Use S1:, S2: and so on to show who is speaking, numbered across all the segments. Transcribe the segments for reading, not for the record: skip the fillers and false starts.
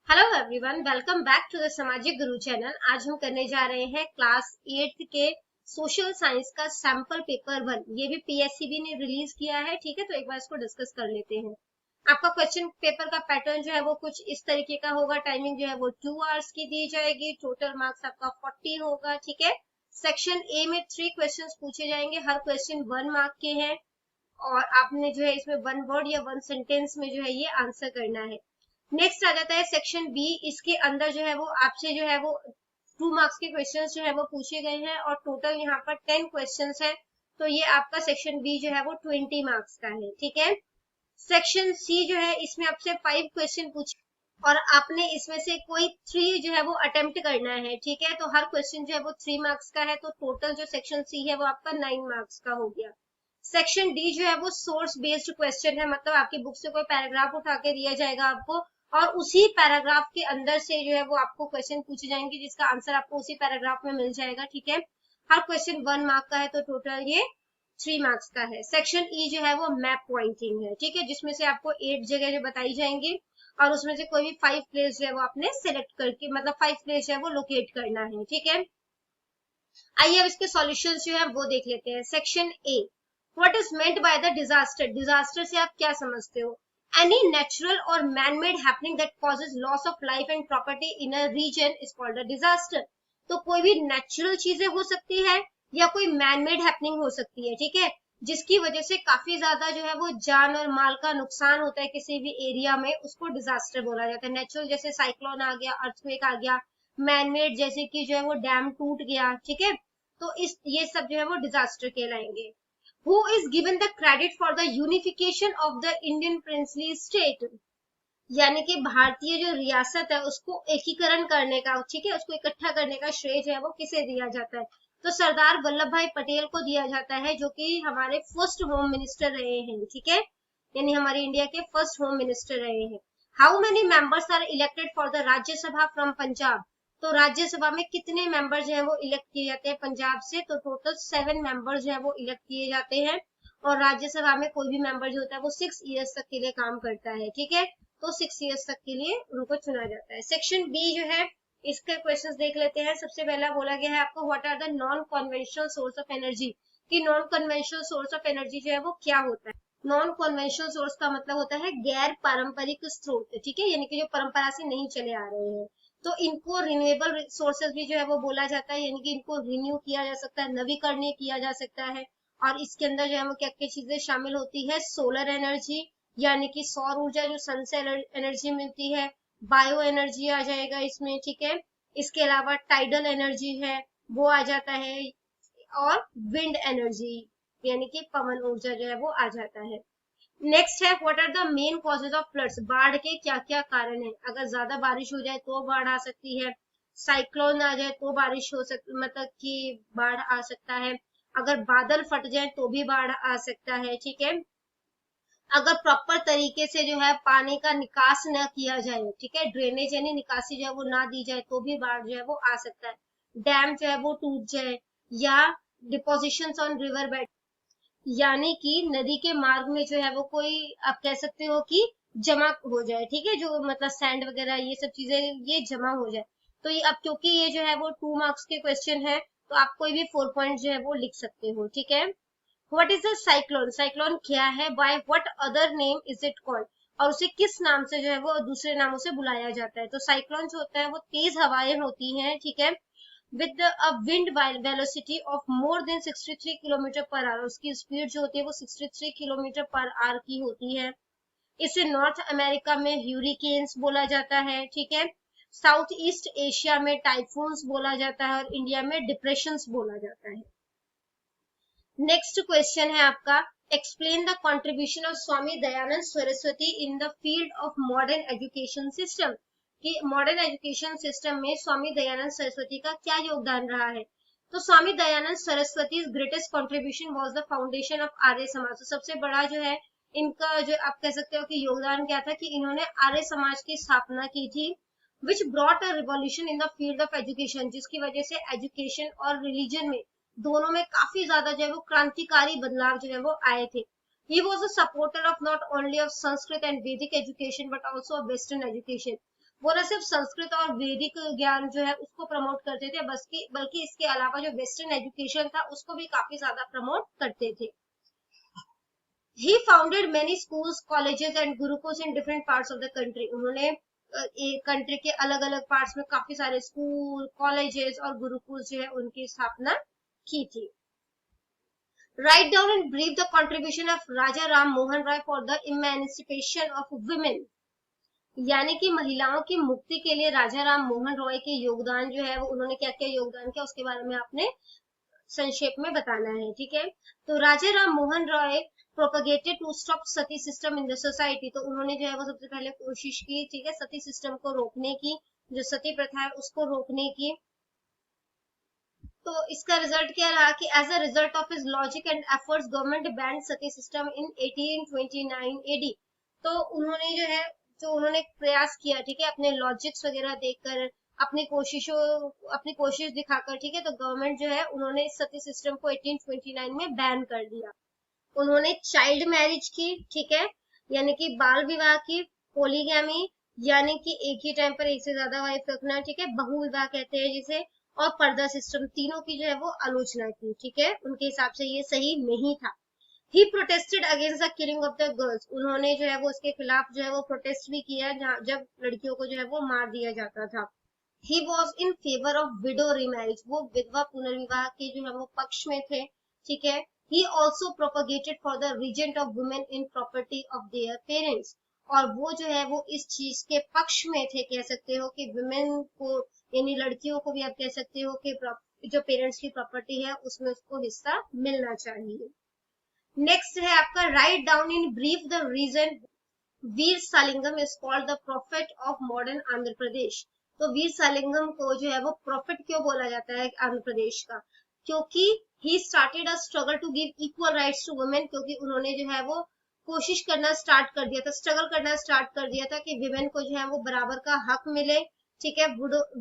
S1: Hello everyone, welcome back to the Samajik Guru channel. आज हम करने जा रहे हैं क्लास 8 के सोशल साइंस का सैंपल पेपर 1। ये भी पीएससीबी ने रिलीज किया है, ठीक है। तो एक बार इसको डिस्कस कर लेते हैं। आपका क्वेश्चन पेपर का पैटर्न जो है वो कुछ इस तरीके का होगा। टाइमिंग जो है वो 2 आवर्स की दी जाएगी। टोटल मार्क्स आपका 40 होगा, ठीक है। सेक्शन ए में 3 क्वेश्चन पूछे जाएंगे। हर क्वेश्चन 1 मार्क के हैं और आपने जो है इसमें 1 वर्ड या 1 सेंटेंस में जो है ये आंसर करना है। नेक्स्ट आ जाता है सेक्शन बी। इसके अंदर जो है वो आपसे जो है वो 2 मार्क्स के क्वेश्चंस जो है वो पूछे गए हैं और टोटल यहाँ पर 10 क्वेश्चंस है। तो ये आपका सेक्शन बी जो है वो 20 मार्क्स का है, ठीक है। सेक्शन सी जो है इसमें आपसे 5 क्वेश्चन पूछे और आपने इसमें से कोई 3 जो है वो अटेम्प्ट करना है, ठीक है। तो हर क्वेश्चन जो है वो 3 मार्क्स का है। तो टोटल जो सेक्शन सी है वो आपका 9 मार्क्स का हो गया। सेक्शन डी जो है वो सोर्स बेस्ड क्वेश्चन है, मतलब आपकी बुक से कोई पैराग्राफ उठा के दिया जाएगा आपको और उसी पैराग्राफ के अंदर से जो है वो आपको क्वेश्चन पूछे जाएंगे जिसका आंसर आपको उसी पैराग्राफ में मिल जाएगा, ठीक है। हर क्वेश्चन 1 मार्क का है तो टोटल ये 3 मार्क्स का है। सेक्शन ई जो है वो मैप पॉइंटिंग है, ठीक है, जिसमें से आपको 8 जगह जो बताई जाएंगी और उसमें से कोई भी 5 प्लेस जो है वो आपने सिलेक्ट करके, मतलब 5 प्लेस जो है वो लोकेट करना है, ठीक है। आइए अब इसके सॉल्यूशंस जो है वो देख लेते हैं। Section A, what is meant by the disaster. Disaster से आप क्या समझते हो? एनी नेचुरल और man made happening that causes loss of life and property in a region is called a disaster. तो कोई भी नेचुरल चीजें हो सकती है या कोई मैन मेड हैपनिंग हो सकती है, ठीक है, जिसकी वजह से काफी ज्यादा जो है वो जान और माल का नुकसान होता है किसी भी एरिया में, उसको डिजास्टर बोला जाता है। नेचुरल जैसे साइक्लोन आ गया, अर्थक्वेक आ गया। मैनमेड जैसे कि जो है वो डैम टूट गया, ठीक है। तो इस ये सब जो है वो डिजास्टर कहलाएंगे। Who is given the credit for the unification of the Indian princely state. यानी कि भारतीय जो रियासत है उसको एकीकरण करने का, ठीक है, उसको इकट्ठा करने का श्रेय जो है वो किसे दिया जाता है? तो सरदार वल्लभ भाई पटेल को दिया जाता है, जो कि हमारे फर्स्ट होम मिनिस्टर रहे हैं, ठीक है, यानी हमारे इंडिया के फर्स्ट होम मिनिस्टर रहे हैं। How many members are elected for the Rajya Sabha from Punjab. तो राज्यसभा में कितने मेंबर जो है वो इलेक्ट किए जाते हैं पंजाब से? तो टोटल 7 मेंबर जो है वो इलेक्ट किए जाते हैं और राज्यसभा में कोई भी मेंबर जो होता है वो 6 इयर्स तक के लिए काम करता है, ठीक है। तो 6 इयर्स तक के लिए उनको चुना जाता है। सेक्शन बी जो है इसके क्वेश्चंस देख लेते हैं। सबसे पहला बोला गया है आपको, what are the non conventional source of energy. कि non conventional source of energy जो है वो क्या होता है? नॉन कन्वेंशनल सोर्स का मतलब होता है गैर पारंपरिक स्रोत, ठीक है, यानी कि जो परंपरा से नहीं चले आ रहे हैं। तो इनको रिन्यूएबल सोर्सेज भी जो है वो बोला जाता है, यानी कि इनको रिन्यू किया जा सकता है, नवीकरणीय किया जा सकता है। और इसके अंदर जो है वो क्या क्या चीजें शामिल होती है? सोलर एनर्जी, यानी कि सौर ऊर्जा जो सन से एनर्जी मिलती है। बायो एनर्जी आ जाएगा इसमें, ठीक है। इसके अलावा टाइडल एनर्जी है वो आ जाता है और विंड एनर्जी यानी कि पवन ऊर्जा जो है वो आ जाता है। नेक्स्ट है, what are the main causes of floods. बाढ़ के क्या क्या कारण है? अगर ज्यादा बारिश हो जाए तो बाढ़ आ सकती है। साइक्लोन आ जाए तो बारिश हो सकती, मतलब कि बाढ़ आ सकता है। अगर बादल फट जाए तो भी बाढ़ आ सकता है, ठीक है। अगर प्रॉपर तरीके से जो है पानी का निकास न किया जाए, ठीक है, ड्रेनेज यानी निकासी जो है वो ना दी जाए तो भी बाढ़ जो है वो आ सकता है। डैम जो है वो टूट जाए या डिपोजिशंस ऑन रिवर बेड, यानी कि नदी के मार्ग में जो है वो कोई, आप कह सकते हो कि जमा हो जाए, ठीक है, जो मतलब सैंड वगैरह ये सब चीजें ये जमा हो जाए। तो ये अब क्योंकि ये जो है वो 2 मार्क्स के क्वेश्चन है तो आप कोई भी 4 पॉइंट जो है वो लिख सकते हो, ठीक है। What is a cyclone. Cyclone क्या है? By what other name is it called. और उसे किस नाम से जो है वो दूसरे नामों से बुलाया जाता है? तो साइक्लोन जो होता है वो तेज हवाएं होती हैं, ठीक है, with a wind velocity of more than 63 kilometre per hour. उसकी स्पीड जो होती है वो 63 किलोमीटर पर आवर की होती है। इसे नॉर्थ अमेरिका में ह्यूरिकेन्स बोला जाता है, ठीक है। साउथ ईस्ट एशिया में टाइफून्स बोला जाता है और इंडिया में डिप्रेशंस बोला जाता है। नेक्स्ट क्वेश्चन है आपका, explain the contribution of Swami Dayanand Saraswati in the field of modern education system. कि मॉडर्न एजुकेशन सिस्टम में स्वामी दयानंद सरस्वती का क्या योगदान रहा है? तो Swami Dayanand Saraswati greatest contribution was the foundation of Arya Samaj. तो सबसे बड़ा जो है इनका जो आप कह सकते हो कि योगदान क्या था कि इन्होंने आर्य समाज की स्थापना की थी, which brought a revolution in the field of education, जिसकी वजह से एजुकेशन और रिलीजन में दोनों में काफी ज्यादा जो है वो क्रांतिकारी बदलाव जो है वो आए थे। He was a supporter of not only of Sanskrit and Vedic education but also of Western education. वो न सिर्फ संस्कृत और वैदिक ज्ञान जो है उसको प्रमोट करते थे, बल्कि इसके अलावा जो वेस्टर्न एजुकेशन था उसको भी काफी ज्यादा प्रमोट करते थे। He founded many schools, colleges and gurukuls in different parts of the country. उन्होंने कंट्री के अलग अलग पार्ट्स में काफी सारे स्कूल, कॉलेजेस और गुरुकुल जो है उनकी स्थापना की थी। Write down in brief the contribution of Raja Ram Mohan Roy for the emancipation of women. यानी कि महिलाओं की मुक्ति के लिए राजा राम मोहन रॉय के योगदान जो है वो उन्होंने क्या क्या योगदान किया उसके बारे में आपने संक्षेप में बताना है, ठीक है। तो Raja Ram Mohan Roy propagated to stop sati system in the society, तो उन्होंने जो है वो सबसे पहले कोशिश की, ठीक है, सती सिस्टम को रोकने की, जो सती प्रथा है उसको रोकने की। तो इसका रिजल्ट क्या रहा कि as a result of his logic and efforts government banned sati system in 1829 AD. तो उन्होंने जो है उन्होंने प्रयास किया, ठीक है, अपने लॉजिक्स वगैरह देखकर, अपनी कोशिश दिखाकर, ठीक है, तो गवर्नमेंट जो है उन्होंने सती सिस्टम को 1829 में बैन कर दिया। उन्होंने चाइल्ड मैरिज की, ठीक है, यानी कि बाल विवाह की, पोलीगैमी यानी कि एक ही टाइम पर एक से ज्यादा वाइफ रखना, ठीक है, बहु विवाह कहते हैं जिसे, और पर्दा सिस्टम, तीनों की जो है वो आलोचना की, ठीक है, उनके हिसाब से ये सही नहीं था। He protested against the killing of the girls, उन्होंने जो है वो उसके खिलाफ जो है वो प्रोटेस्ट भी किया जब लड़कियों को जो है वो मार दिया जाता था। He was in favour of window remarriage, वो विधवा पुनर्विवाह के जो है वो पक्ष में थे, ठीक है। He also propagated for the regent of women in property of their parents, और वो जो है वो इस चीज के पक्ष में थे, कह सकते हो कि वुमेन को यानी लड़कियों को भी आप कह सकते हो कि जो पेरेंट्स की प्रॉपर्टी है उसमें उसको हिस्सा मिलना चाहिए। नेक्स्ट है आपका write down in brief the reason Veer Salingam is called the prophet of modern Andhra Pradesh. तो वीर सालिंगम को जो है वो प्रॉफिट क्यों बोला जाता है आंध्र प्रदेश का, क्योंकि he started a struggle to give equal rights to women, क्योंकि उन्होंने जो है वो कोशिश करना स्टार्ट कर दिया था, स्ट्रगल करना स्टार्ट कर दिया था कि विमेन को जो है वो बराबर का हक मिले, ठीक है,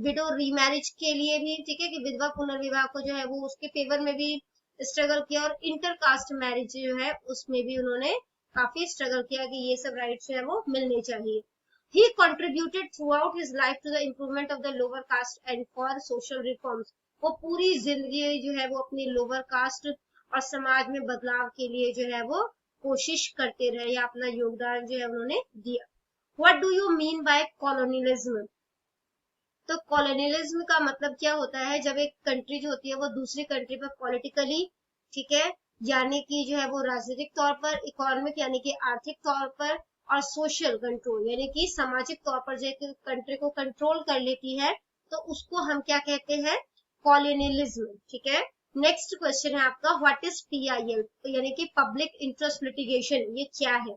S1: विडो रीमैरिज के लिए भी, ठीक है, कि विधवा पुनर्विवाह को जो है वो उसके फेवर में भी स्ट्रगल किया, और इंटरकास्ट मैरिज जो है उसमें भी उन्होंने काफी स्ट्रगल किया कि ये सब राइट्स जो है वो मिलने चाहिए। He contributed throughout his life to the improvement of the lower caste and for social reforms. वो पूरी जिंदगी जो है वो अपनी लोअर कास्ट और समाज में बदलाव के लिए जो है वो कोशिश करते रहे या अपना योगदान जो है उन्होंने दिया। What do you mean by colonialism? तो कॉलोनियलिज्म का मतलब क्या होता है, जब एक कंट्री जो होती है वो दूसरी कंट्री पर पॉलिटिकली, ठीक है, यानी कि जो है वो राजनीतिक तौर पर, इकोनॉमिक यानी कि आर्थिक तौर पर, और सोशल कंट्रोल यानी कि सामाजिक तौर पर जो एक कंट्री को कंट्रोल कर लेती है, तो उसको हम क्या कहते हैं, कॉलोनियलिज्म, ठीक है। नेक्स्ट क्वेश्चन है आपका व्हाट इज PIL, यानी कि पब्लिक इंटरेस्ट लिटिगेशन, ये क्या है।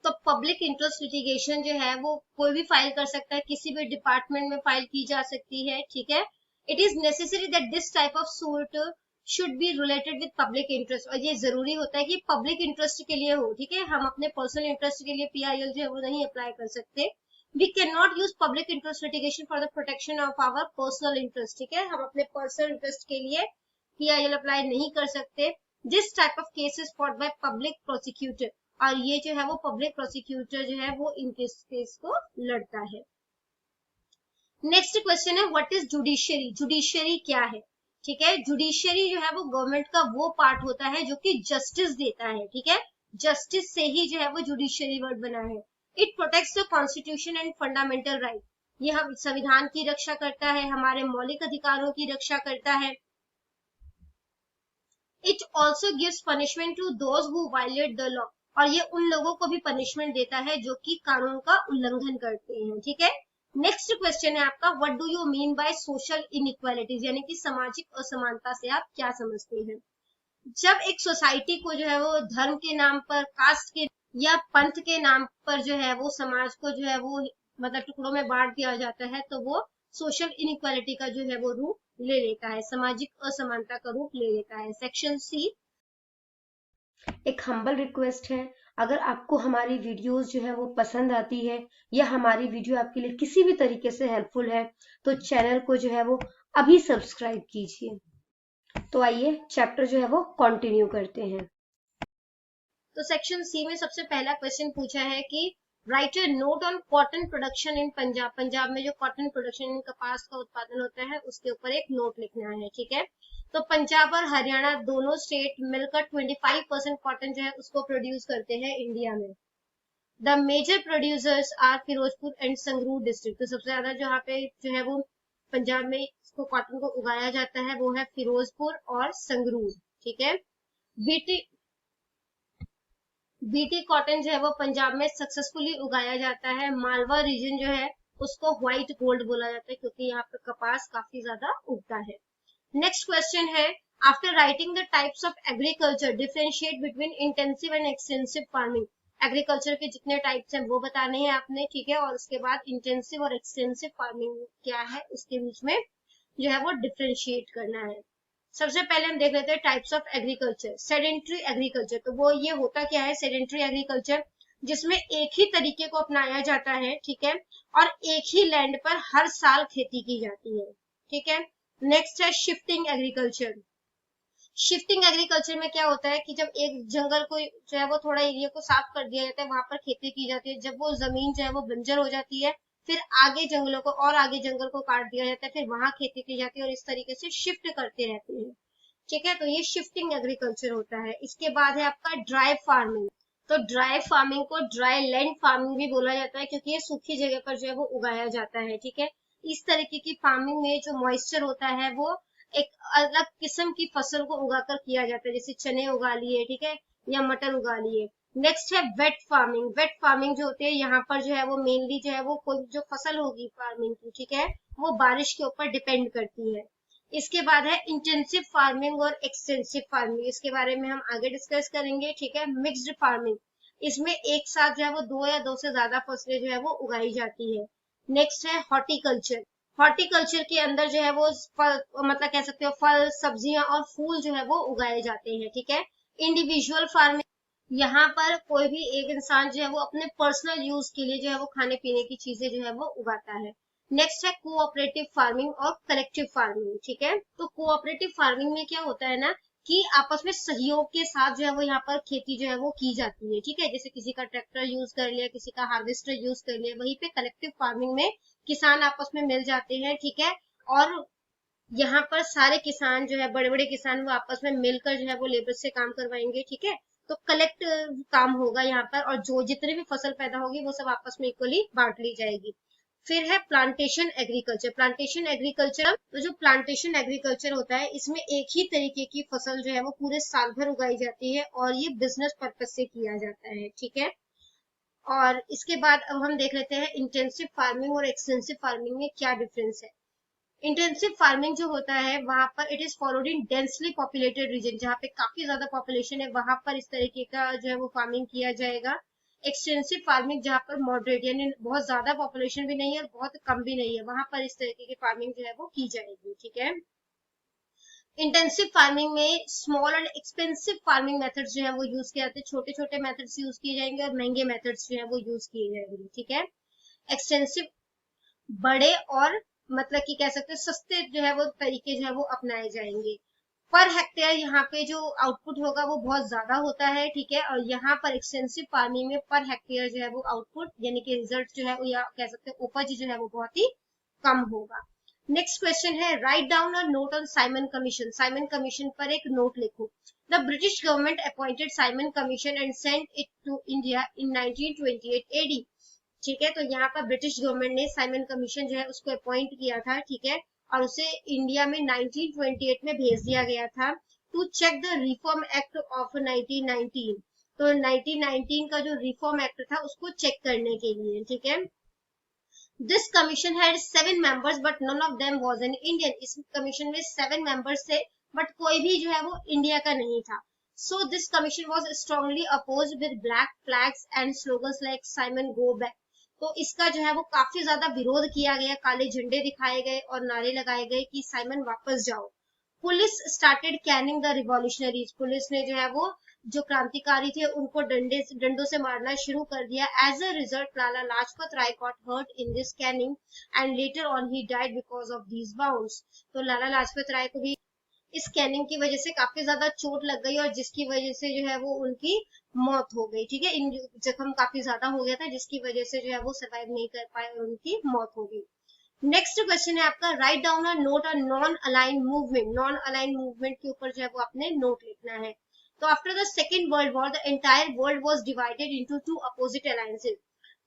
S1: तो पब्लिक इंटरेस्ट लिटिगेशन जो है वो कोई भी फाइल कर सकता है, किसी भी डिपार्टमेंट में फाइल की जा सकती है, ठीक है। It is necessary that this type of suit should be related with public interest, और ये जरूरी होता है कि पब्लिक इंटरेस्ट के लिए हो, ठीक है, हम अपने पर्सनल इंटरेस्ट के लिए PIL जो है वो नहीं अप्लाई कर सकते। We can not use public interest litigation for the protection of our personal interest, ठीक है, हम अपने पर्सनल इंटरेस्ट के लिए PIL अप्लाई नहीं कर सकते। This type of cases fought by public prosecutor, और ये जो है वो पब्लिक प्रोसिक्यूटर जो है वो इन केस को लड़ता है। नेक्स्ट क्वेश्चन है व्हाट इज जुडिशियरी, जुडिशियरी क्या है, ठीक है। जुडिशियरी जो है वो गवर्नमेंट का वो पार्ट होता है जो कि जस्टिस देता है, ठीक है, जस्टिस से ही जो है वो जुडिशियरी वर्ड बना है। It protects the constitution and fundamental right, ये हम संविधान की रक्षा करता है, हमारे मौलिक अधिकारों की रक्षा करता है। It also gives punishment to those who violate the law, और ये उन लोगों को भी पनिशमेंट देता है जो कि कानून का उल्लंघन करते हैं, ठीक है। नेक्स्ट क्वेश्चन है आपका what do you mean by social inequalities, यानी कि सामाजिक असमानता से आप क्या समझते हैं। जब एक सोसाइटी को जो है वो धर्म के नाम पर, कास्ट के या पंथ के नाम पर जो है वो समाज को जो है वो मतलब टुकड़ों में बांट दिया जाता है, तो वो सोशल इनइक्वालिटी का जो है वो रूप ले लेता है, सामाजिक असमानता का रूप ले लेता है। सेक्शन C, एक हम्बल रिक्वेस्ट है, अगर आपको हमारी वीडियोस जो है वो पसंद आती है या हमारी वीडियो आपके लिए किसी भी तरीके से हेल्पफुल है तो चैनल को जो है वो अभी सब्सक्राइब कीजिए। तो आइए चैप्टर जो है वो कंटिन्यू करते हैं। तो सेक्शन C में सबसे पहला क्वेश्चन पूछा है कि right A note on cotton production in Punjab, Punjab में जो कॉटन प्रोडक्शन इन कपास का उत्पादन होता है उसके ऊपर एक नोट लिखना है, ठीक है। तो पंजाब और हरियाणा दोनों स्टेट मिलकर 25% कॉटन जो है उसको प्रोड्यूस करते हैं इंडिया में। The major producers are Firozpur and Sangrur district, तो सबसे ज्यादा जहाँ पे जो है वो पंजाब में इसको कॉटन को उगाया जाता है वो है फिरोजपुर और संगरूर, ठीक है। बीटी बीटी कॉटन जो है वो पंजाब में सक्सेसफुली उगाया जाता है। मालवा रीजन जो है उसको व्हाइट गोल्ड बोला जाता है क्योंकि यहाँ पे कपास काफी ज्यादा उगता है। नेक्स्ट क्वेश्चन है, after writing the types of agriculture differentiate between intensive and extensive farming. Agriculture के जितने टाइप्स हैं वो बताने हैं आपने, ठीक है, और उसके बाद इंटेंसिव और एक्सटेंसिव फार्मिंग क्या है उसके बीच में जो है वो डिफरेंशिएट करना है। सबसे पहले हम देख लेते हैं types of agriculture. Sedentary agriculture, तो वो ये होता क्या है सेडेंट्री एग्रीकल्चर, जिसमें एक ही तरीके को अपनाया जाता है, ठीक है, और एक ही लैंड पर हर साल खेती की जाती है, ठीक है। नेक्स्ट है शिफ्टिंग एग्रीकल्चर। शिफ्टिंग एग्रीकल्चर में क्या होता है कि जब एक जंगल को जो है वो थोड़ा एरिया को साफ कर दिया जाता है, वहां पर खेती की जाती है, जब वो जमीन जो है वो बंजर हो जाती है फिर आगे जंगलों को और आगे जंगल को काट दिया जाता है, फिर वहां खेती की जाती है और इस तरीके से शिफ्ट करते रहते हैं, ठीक है। तो ये शिफ्टिंग एग्रीकल्चर होता है। इसके बाद है आपका ड्राई फार्मिंग। तो ड्राई फार्मिंग को ड्राई लैंड फार्मिंग भी बोला जाता है क्योंकि ये सूखी जगह पर जो है वो उगाया जाता है, ठीक है। इस तरीके की फार्मिंग में जो मॉइस्चर होता है वो एक अलग किस्म की फसल को उगाकर किया जाता है, जैसे चने उगा लिए, ठीक है, या मटर उगा लिए। नेक्स्ट है वेट फार्मिंग। वेट फार्मिंग जो होती है यहाँ पर जो है वो मेनली जो है वो कोई जो फसल होगी फार्मिंग की, ठीक है, वो बारिश के ऊपर डिपेंड करती है। इसके बाद है इंटेंसिव फार्मिंग और एक्सटेंसिव फार्मिंग, इसके बारे में हम आगे डिस्कस करेंगे, ठीक है। मिक्स्ड फार्मिंग, इसमें एक साथ जो है वो दो या दो से ज्यादा फसलें जो है वो उगाई जाती है। नेक्स्ट है हॉर्टिकल्चर। हॉर्टिकल्चर के अंदर जो है वो फल, मतलब कह सकते हो फल सब्जियां और फूल जो है वो उगाए जाते हैं, ठीक है। इंडिविजुअल फार्मिंग, यहाँ पर कोई भी एक इंसान जो है वो अपने पर्सनल यूज के लिए जो है वो खाने पीने की चीजें जो है वो उगाता है। नेक्स्ट है कोऑपरेटिव फार्मिंग और कलेक्टिव फार्मिंग, ठीक है। तो कोऑपरेटिव फार्मिंग में क्या होता है ना कि आपस में सहयोग के साथ जो है वो यहाँ पर खेती जो है वो की जाती है, ठीक है। जैसे किसी का ट्रैक्टर यूज कर लिया, किसी का हार्वेस्टर यूज कर लिया, वहीं पे कलेक्टिव फार्मिंग में किसान आपस में मिल जाते हैं, ठीक है, और यहाँ पर सारे किसान जो है बड़े बड़े किसान वो आपस में मिलकर जो है वो लेबर से काम करवाएंगे, ठीक है। तो कलेक्ट काम होगा यहाँ पर और जो जितने भी फसल पैदा होगी वो सब आपस में इक्वली बांट ली जाएगी। फिर है प्लांटेशन एग्रीकल्चर। प्लांटेशन एग्रीकल्चर, तो जो प्लांटेशन एग्रीकल्चर होता है इसमें एक ही तरीके की फसल जो है वो पूरे साल भर उगाई जाती है और ये बिजनेस पर्पज से किया जाता है, ठीक है। और इसके बाद अब हम देख लेते हैं इंटेंसिव फार्मिंग और एक्सटेंसिव फार्मिंग में क्या डिफरेंस है। इंटेंसिव फार्मिंग जो होता है वहां पर it is followed in densely populated region, जहाँ पे काफी ज्यादा पॉपुलेशन है वहां पर इस तरीके का जो है वो फार्मिंग किया जाएगा। एक्सटेंसिव फार्मिंग जहाँ पर मॉडरेट यानी बहुत ज्यादा पॉपुलेशन भी नहीं है और बहुत कम भी नहीं है, वहां पर इस तरीके की फार्मिंग जो है वो की जाएगी, ठीक है। इंटेंसिव फार्मिंग में small and expensive farming methods जो है वो यूज किए जाते हैं, छोटे छोटे मेथड्स यूज किए जाएंगे और महंगे मेथड्स जो है वो यूज किए जाएंगे, ठीक है। एक्सटेंसिव बड़े और मतलब कि कह सकते हैं सस्ते जो है वो तरीके जो है वो अपनाए जाएंगे। पर हेक्टेयर यहाँ पे जो आउटपुट होगा वो बहुत ज्यादा होता है, ठीक है, और यहाँ पर एक्सटेंसिव फार्मिंग में पर हेक्टेयर जो है वो आउटपुट यानी कि रिजल्ट जो है या कह सकते हैं उपज जो है वो बहुत ही कम होगा। नेक्स्ट क्वेश्चन है, right down a note on Simon Commission. Simon Commission पर एक नोट लिखो। The British government appointed Simon Commission and sent it to India in 1928 AD, ठीक है। तो यहाँ पर ब्रिटिश गवर्नमेंट ने साइमन कमीशन जो है उसको अपॉइंट किया था, ठीक है, और उसे इंडिया में 1928 में भेज दिया गया था to check the reform act of 1919। तो 1919 का जो रिफॉर्म एक्ट था उसको चेक करने के लिए, ठीक है। This commission had 7 members but none of them was an Indian. इस कमीशन में 7 मेंबर्स थे बट कोई भी जो है वो इंडिया का नहीं था। So this commission was strongly opposed with black flags and slogans like Simon go back. तो इसका जो है वो काफी ज्यादा विरोध किया गया, काले झंडे दिखाए गए और नारे लगाए गए कि साइमन वापस जाओ। Police started Canning the revolutionaries. Police ने जो है वो जो क्रांतिकारी थे उनको डंडों से मारना शुरू कर दिया। As a result Lala Lajpat Rai got hurt in this caning and later on he died because of these bounds. तो लाला लाजपत राय को भी इस कैनिंग की वजह से काफी ज्यादा चोट लग गई और जिसकी वजह से जो है वो उनकी मौत हो गई, ठीक है, इन जख्म काफी ज्यादा हो गया था जिसकी वजह से जो है वो सर्वाइव नहीं कर पाए और उनकी मौत हो गई। नेक्स्ट क्वेश्चन है आपका, write down a note a non align movement. Non align movement के ऊपर जो है वो आपने नोट लिखना है। तो after the second world war the entire world was divided into two opposite alliances.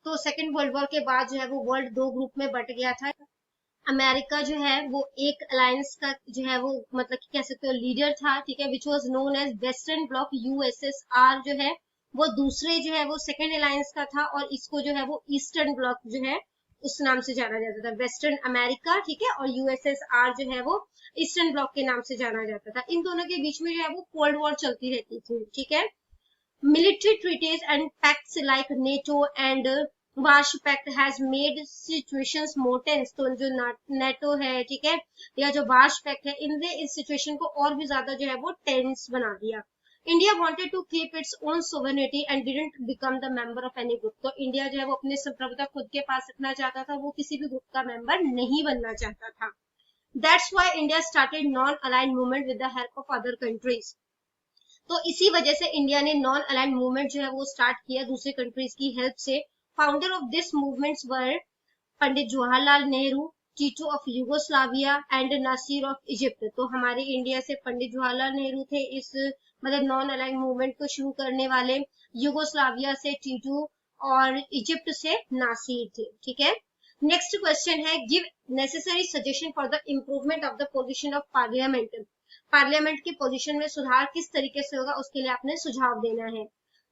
S1: तो सेकेंड वर्ल्ड वॉर के बाद जो है वो वर्ल्ड दो ग्रुप में बट गया था। अमेरिका जो है वो एक अलायंस का जो है वो मतलब कि कह सकते हो लीडर था, ठीक है, which was known as western bloc. USSR जो है वो दूसरे जो है वो सेकेंड अलायंस का था, और इसको जो है वो ईस्टर्न ब्लॉक जो है उस नाम से जाना जाता था, वेस्टर्न अमेरिका, ठीक है, और यूएसएसआर जो है वो ईस्टर्न ब्लॉक के नाम से जाना जाता था। इन दोनों के बीच में जो है वो कोल्ड वॉर चलती रहती थी, ठीक है। Military treaties and pacts like NATO and Warsaw pact has made situations more tense. तो जो नेटो है, ठीक है, या जो वार्श पैक्ट है, इनने इस सिचुएशन को और भी ज्यादा जो है वो टेंस बना दिया। India wanted to keep its own sovereignty and didn't become the member of any group. तो इंडिया जो है वो अपनी संप्रभुता खुद के पास रखना चाहता था, वो किसी भी ग्रुप का मेंबर नहीं बनना चाहता था। That's why India started non aligned movement with the help of other countries. तो इसी वजह से इंडिया ने नॉन अलाइंड मूवमेंट जो है वो स्टार्ट किया दूसरी कंट्रीज की हेल्प से। Founder of this movements were Pandit Jawaharlal Nehru, Tito of Yugoslavia and Nasser of Egypt. तो हमारे इंडिया से पंडित जवाहरलाल नेहरू थे इस मतलब नॉन अलाइंड मूवमेंट को शुरू करने वाले, यूगोस्लाविया से टीटू और इजिप्ट से नासिर थे, ठीक है। नेक्स्ट क्वेश्चन है, give necessary suggestion for the improvement of the position of parliament. Parliament की पोजीशन में सुधार किस तरीके से होगा उसके लिए आपने सुझाव देना है।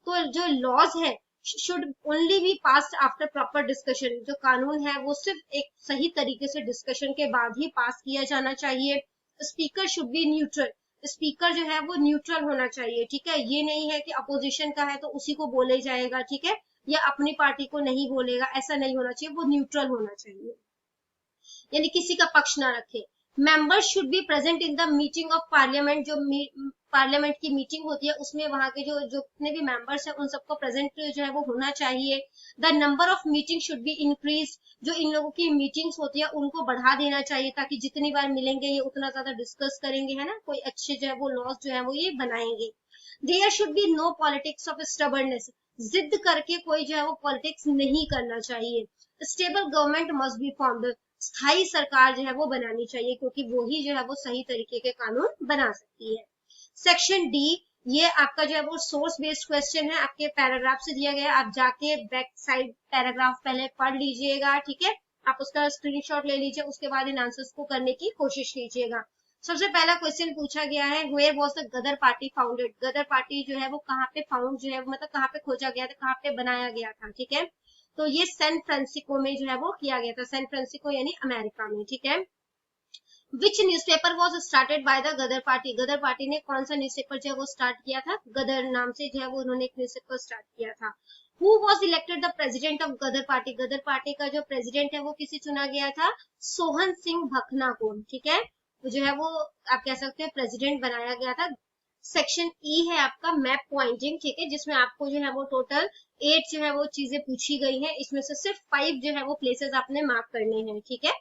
S1: तो जो लॉज है should only be passed after proper discussion. जो कानून है वो सिर्फ एक सही तरीके से डिस्कशन के बाद ही पास किया जाना चाहिए। Speaker should be neutral. Speaker जो है वो न्यूट्रल होना चाहिए, ठीक है, ये नहीं है कि अपोजिशन का है तो उसी को बोले जाएगा, ठीक है, या अपनी पार्टी को नहीं बोलेगा, ऐसा नहीं होना चाहिए, वो न्यूट्रल होना चाहिए, यानी किसी का पक्ष ना रखे। Members should be present in the meeting of parliament. जो पार्लियामेंट की मीटिंग होती है उसमें वहां के जो जितने भी मेंबर्स हैं उन सबको प्रेजेंट जो है वो होना चाहिए। The number of meeting should be increase. जो इन लोगों की मीटिंग्स होती है उनको बढ़ा देना चाहिए ताकि जितनी बार मिलेंगे ये उतना ज्यादा डिस्कस करेंगे, है ना, कोई अच्छे जो है वो लॉज जो है वो ये बनाएंगे। There should be no politics of stubbornness. जिद करके कोई जो है वो पॉलिटिक्स नहीं करना चाहिए। Stable government must be formed. स्थायी सरकार जो है वो बनानी चाहिए क्योंकि वो ही जो है वो सही तरीके के कानून बना सकती है। सेक्शन डी, ये आपका जो है वो सोर्स बेस्ड क्वेश्चन है, आपके पैराग्राफ से दिया गया, आप जाके बैक साइड पैराग्राफ पहले पढ़ लीजिएगा, ठीक है, आप उसका स्क्रीनशॉट ले लीजिए, उसके बाद इन आंसर्स को करने की कोशिश कीजिएगा। सबसे पहला क्वेश्चन पूछा गया है, where was the Ghadar party founded. Ghadar party जो है वो कहाँ पे फाउंड जो है मतलब कहाँ पे खोजा गया था, कहाँ पे बनाया गया था, ठीक है, तो ये सैन फ्रांसिस्को में जो है वो किया गया था, सैन फ्रांसिस्को यानी अमेरिका में, ठीक है। Which newspaper was started by the Ghadar party. Ghadar party ने कौन सा न्यूज़पेपर जो है वो स्टार्ट किया था, गदर नाम से जो है वो उन्होंने एक न्यूज़पेपर स्टार्ट किया था। Who was elected the president of Ghadar party. Ghadar party का जो प्रेसिडेंट है वो किसे चुना गया था, सोहन सिंह भकना को, ठीक है, तो जो है वो आप कह सकते हैं प्रेसिडेंट बनाया गया था। सेक्शन ई है आपका मैप पॉइंटिंग, ठीक है, जिसमें आपको जो है वो टोटल 8 जो है वो चीजें पूछी गई है, इसमें से सिर्फ 5 जो है वो प्लेसेस आपने मार्क करने हैं, ठीक है,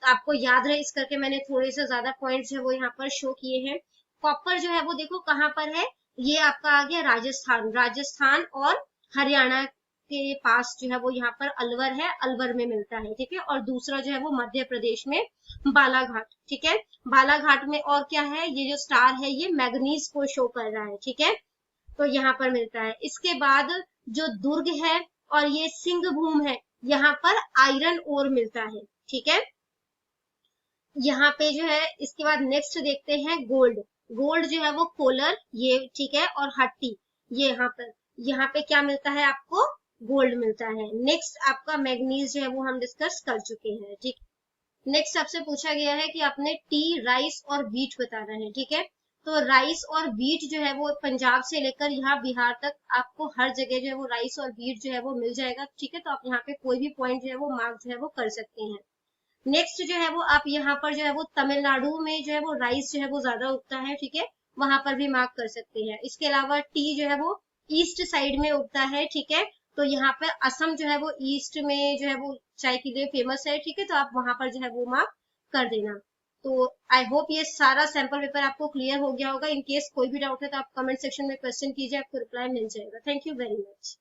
S1: तो आपको याद रहे इस करके मैंने थोड़े से ज्यादा पॉइंट्स जो है वो यहाँ पर शो किए हैं। कॉपर जो है वो देखो कहाँ पर है, ये आपका आ गया राजस्थान, राजस्थान और हरियाणा के पास जो है वो यहाँ पर अलवर है, अलवर में मिलता है, ठीक है, और दूसरा जो है वो मध्य प्रदेश में बालाघाट, ठीक है, बालाघाट में। और क्या है, ये जो स्टार है ये मैग्नीज को शो कर रहा है, ठीक है, तो यहाँ पर मिलता है। इसके बाद जो दुर्ग है और ये सिंहभूम है, यहाँ पर आयरन ओर मिलता है, ठीक है, यहाँ पे जो है। इसके बाद नेक्स्ट देखते हैं गोल्ड। गोल्ड जो है वो कोलर, ये ठीक है, और हट्टी, ये यहाँ पे क्या मिलता है आपको, गोल्ड मिलता है। नेक्स्ट आपका मैग्नीज जो है वो हम डिस्कस कर चुके हैं, ठीक। नेक्स्ट आपसे पूछा गया है कि आपने टी, राइस और व्हीट बताना है, ठीक है, तो राइस और व्हीट जो है वो पंजाब से लेकर यहाँ बिहार तक आपको हर जगह जो है वो राइस और व्हीट जो है वो मिल जाएगा, ठीक है, तो आप यहाँ पे कोई भी पॉइंट जो है वो मार्क जो है वो कर सकते हैं। नेक्स्ट जो है वो आप यहाँ पर जो है वो तमिलनाडु में जो है वो राइस जो है वो ज्यादा उगता है, ठीक है, वहां पर भी मार्क कर सकते हैं। इसके अलावा टी जो है वो ईस्ट साइड में उगता है, ठीक है, तो यहाँ पर असम जो है वो ईस्ट में जो है वो चाय के लिए फेमस है, ठीक है, तो आप वहां पर जो है वो मार्क कर देना। तो आई होप ये सारा सैंपल पेपर आपको क्लियर हो गया होगा। इन केस कोई भी डाउट है तो आप कमेंट सेक्शन में क्वेश्चन कीजिए, आपको रिप्लाई मिल जाएगा। Thank you very much.